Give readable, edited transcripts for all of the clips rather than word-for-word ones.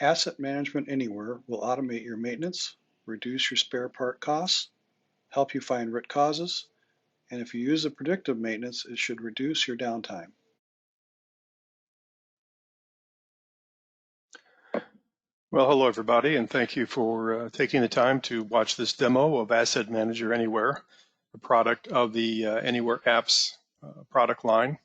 Asset Management Anywhere will automate your maintenance, reduce your spare part costs, help you find root causes, and if you use the predictive maintenance, it should reduce your downtime. Well, hello everybody, and thank you for taking the time to watch this demo of Asset Manager Anywhere, a product of the AnyWare Apps product line.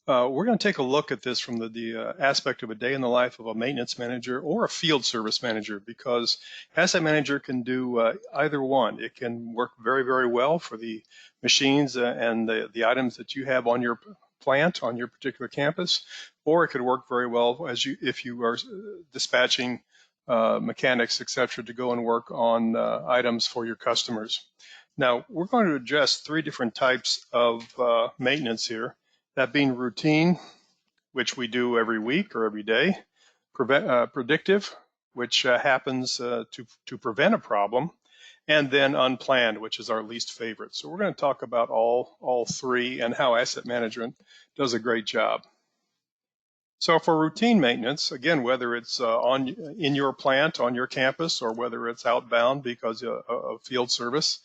We're going to take a look at this from the aspect of a day in the life of a maintenance manager or a field service manager, because Asset Manager can do either one. It can work very, very well for the machines and the items that you have on your plant, on your particular campus, or it could work very well if you are dispatching mechanics, etc., to go and work on items for your customers. Now, we're going to address three different types of maintenance here. That being routine, which we do every week or every day, predictive, which happens to prevent a problem, and then unplanned, which is our least favorite. So we're going to talk about all three and how asset management does a great job. So for routine maintenance, again, whether it's in your plant, on your campus, or whether it's outbound because of field service,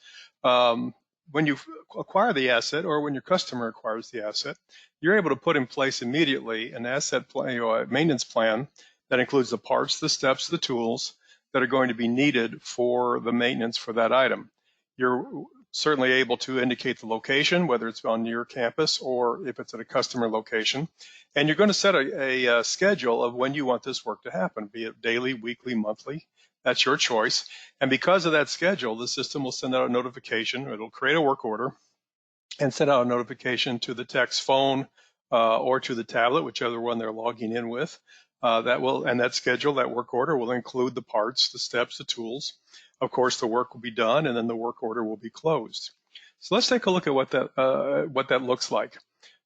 when you acquire the asset or when your customer acquires the asset, you're able to put in place immediately an asset plan, a maintenance plan that includes the parts, the steps, the tools that are going to be needed for the maintenance for that item. You're certainly able to indicate the location, whether it's on your campus or if it's at a customer location. And you're going to set a schedule of when you want this work to happen, be it daily, weekly, monthly. That's your choice. And because of that schedule, the system will send out a notification. It'll create a work order and send out a notification to the tech's phone or to the tablet, whichever one they're logging in with. That schedule, that work order will include the parts, the steps, the tools. Of course, the work will be done, and then the work order will be closed. So let's take a look at what that looks like.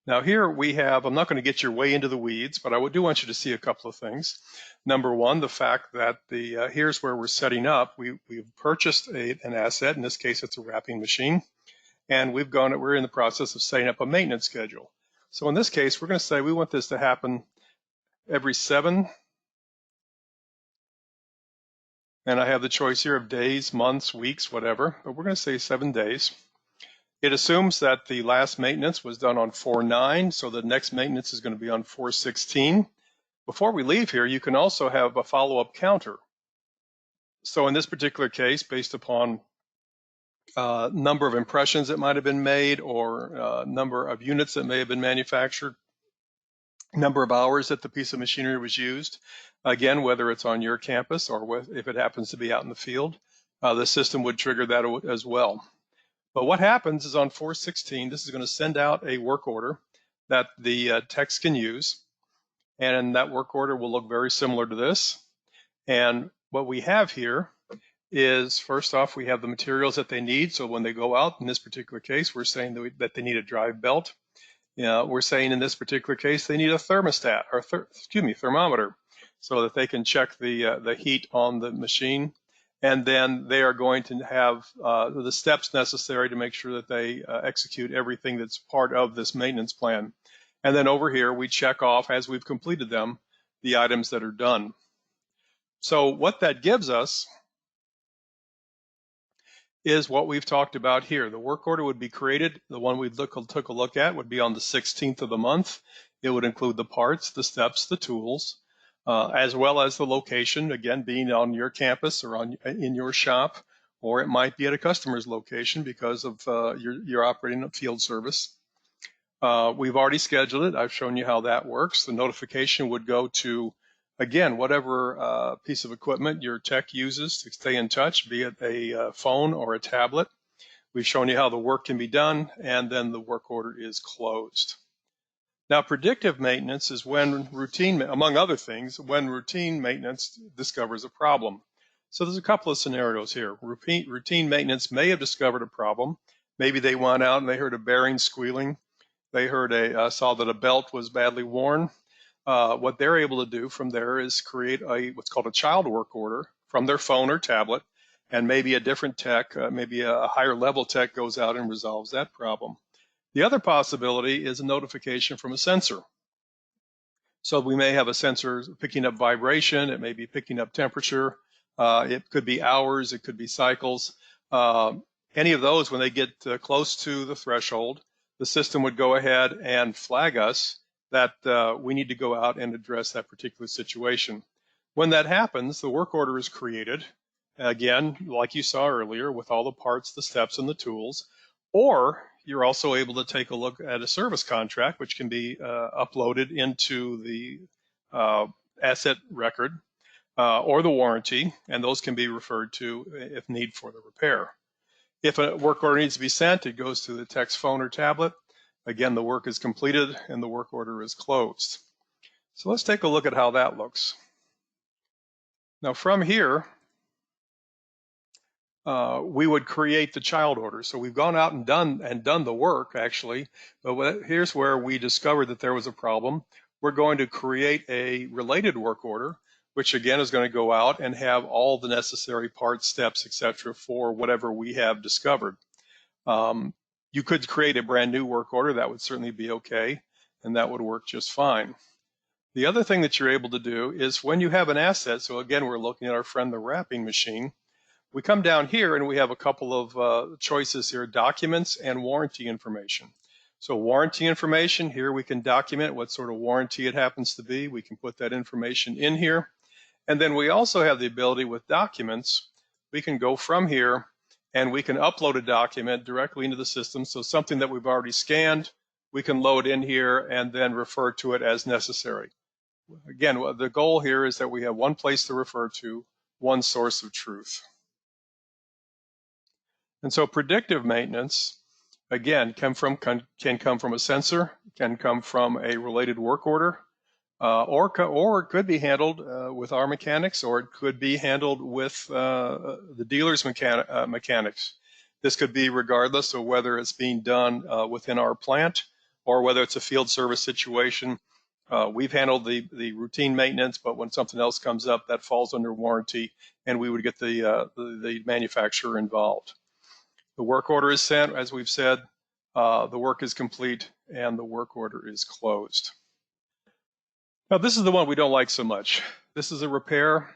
Now here we have, I'm not going to get your way into the weeds, but I do want you to see a couple of things. Number one, the fact that here's where we're setting up. We've purchased an asset. In this case, it's a wrapping machine. And we're in the process of setting up a maintenance schedule. So in this case, we're going to say we want this to happen every 7. And I have the choice here of days, months, weeks, whatever, but we're going to say 7 days. It assumes that the last maintenance was done on 4/9, so the next maintenance is going to be on 4/16. Before we leave here, you can also have a follow-up counter. So in this particular case, based upon number of impressions that might have been made or number of units that may have been manufactured, number of hours that the piece of machinery was used, again, whether it's on your campus or if it happens to be out in the field, the system would trigger that as well. But what happens is on 4/16, this is going to send out a work order that the techs can use. And that work order will look very similar to this. And what we have here is, first off, we have the materials that they need. So when they go out, in this particular case, we're saying that they need a drive belt. We're saying in this particular case, they need a thermostat, or thermometer, so that they can check the heat on the machine. And then they are going to have the steps necessary to make sure that they execute everything that's part of this maintenance plan. And then over here, we check off, as we've completed them, the items that are done. So what that gives us is what we've talked about here. The work order would be created. The one we took a look at would be on the 16th of the month. It would include the parts, the steps, the tools, as well as the location, again, being on your campus or in your shop, or it might be at a customer's location because of you're operating a field service. We've already scheduled it. I've shown you how that works. The notification would go to, again, whatever piece of equipment your tech uses to stay in touch, be it a phone or a tablet. We've shown you how the work can be done, and then the work order is closed. Now, predictive maintenance is when among other things, when routine maintenance discovers a problem. So there's a couple of scenarios here. Routine maintenance may have discovered a problem. Maybe they went out and they heard a bearing squealing. They saw that a belt was badly worn. What they're able to do from there is create what's called a child work order from their phone or tablet, and maybe a different tech, maybe a higher level tech goes out and resolves that problem. The other possibility is a notification from a sensor. So we may have a sensor picking up vibration, it may be picking up temperature, it could be hours, it could be cycles. Any of those, when they get close to the threshold, the system would go ahead and flag us that we need to go out and address that particular situation. When that happens, the work order is created, again, like you saw earlier, with all the parts, the steps, and the tools. Or you're also able to take a look at a service contract, which can be uploaded into the asset record or the warranty, and those can be referred to if need for the repair. If a work order needs to be sent, it goes to the tech's phone or tablet. Again, the work is completed and the work order is closed. So let's take a look at how that looks. Now from here, we would create the child order. So we've gone out and done the work actually, but here's where we discovered that there was a problem. We're going to create a related work order, which again is going to go out and have all the necessary parts, steps, etc. for whatever we have discovered. You could create a brand new work order, that would certainly be okay, and that would work just fine. The other thing that you're able to do is when you have an asset, so again, we're looking at our friend the wrapping machine, we come down here and we have a couple of choices here, documents and warranty information. So warranty information, here we can document what sort of warranty it happens to be. We can put that information in here. And then we also have the ability with documents, we can go from here and we can upload a document directly into the system. So something that we've already scanned, we can load in here and then refer to it as necessary. Again, the goal here is that we have one place to refer to, one source of truth. And so predictive maintenance, again, can come from a sensor, can come from a related work order, or it could be handled with our mechanics, or it could be handled with the dealer's mechanics. This could be regardless of whether it's being done within our plant or whether it's a field service situation. We've handled the routine maintenance, but when something else comes up, that falls under warranty, and we would get the manufacturer involved. The work order is sent, as we've said, the work is complete, and the work order is closed. Now, this is the one we don't like so much. This is a repair,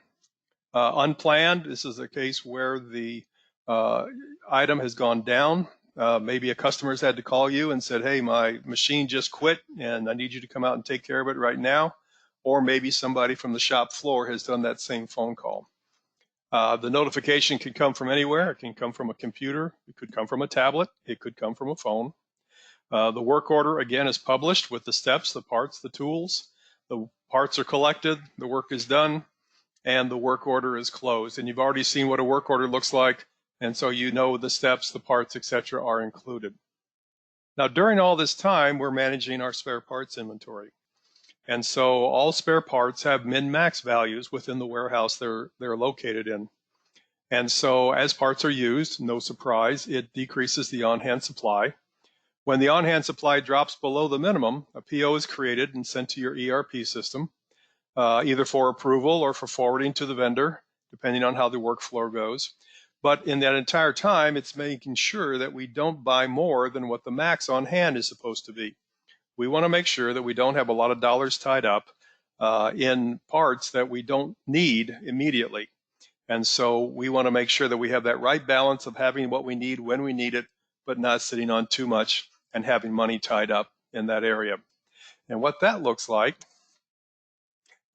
unplanned. This is a case where the item has gone down. Maybe a customer's had to call you and said, hey, my machine just quit, and I need you to come out and take care of it right now. Or maybe somebody from the shop floor has done that same phone call. The notification can come from anywhere. It can come from a computer. It could come from a tablet. It could come from a phone. The work order, again, is published with the steps, the parts, the tools. The parts are collected, the work is done, and the work order is closed. And you've already seen what a work order looks like, and so you know the steps, the parts, etc. are included. Now, during all this time, we're managing our spare parts inventory. And so all spare parts have min-max values within the warehouse they're located in. And so as parts are used, no surprise, it decreases the on-hand supply. When the on-hand supply drops below the minimum, a PO is created and sent to your ERP system, either for approval or for forwarding to the vendor, depending on how the workflow goes. But in that entire time, it's making sure that we don't buy more than what the max on hand is supposed to be. We want to make sure that we don't have a lot of dollars tied up in parts that we don't need immediately. And so we want to make sure that we have that right balance of having what we need when we need it, but not sitting on too much and having money tied up in that area. And what that looks like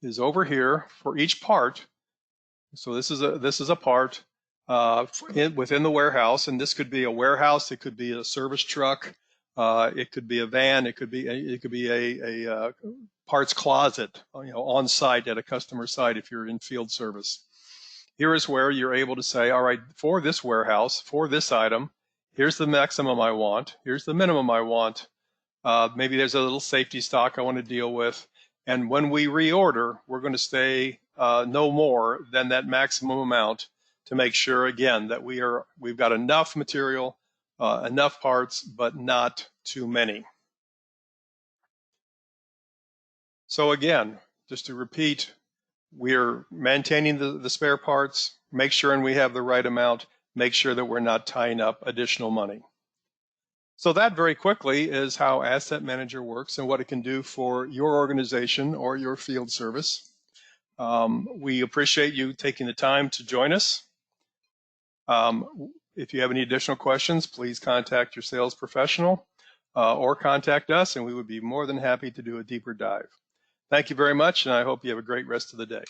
is over here for each part. So this is a part within the warehouse, and this could be a warehouse, it could be a service truck, it could be a van, it could be a parts closet, on site at a customer site if you're in field service. Here is where you're able to say, all right, for this warehouse, for this item, here's the maximum I want, here's the minimum I want. Maybe there's a little safety stock I want to deal with. And when we reorder, we're going to stay no more than that maximum amount to make sure, again, that we've got enough material, enough parts, but not too many. So again, just to repeat, we're maintaining the spare parts, make sure and we have the right amount, make sure that we're not tying up additional money. So that very quickly is how Asset Manager works and what it can do for your organization or your field service. We appreciate you taking the time to join us. If you have any additional questions, please contact your sales professional or contact us, and we would be more than happy to do a deeper dive. Thank you very much, and I hope you have a great rest of the day.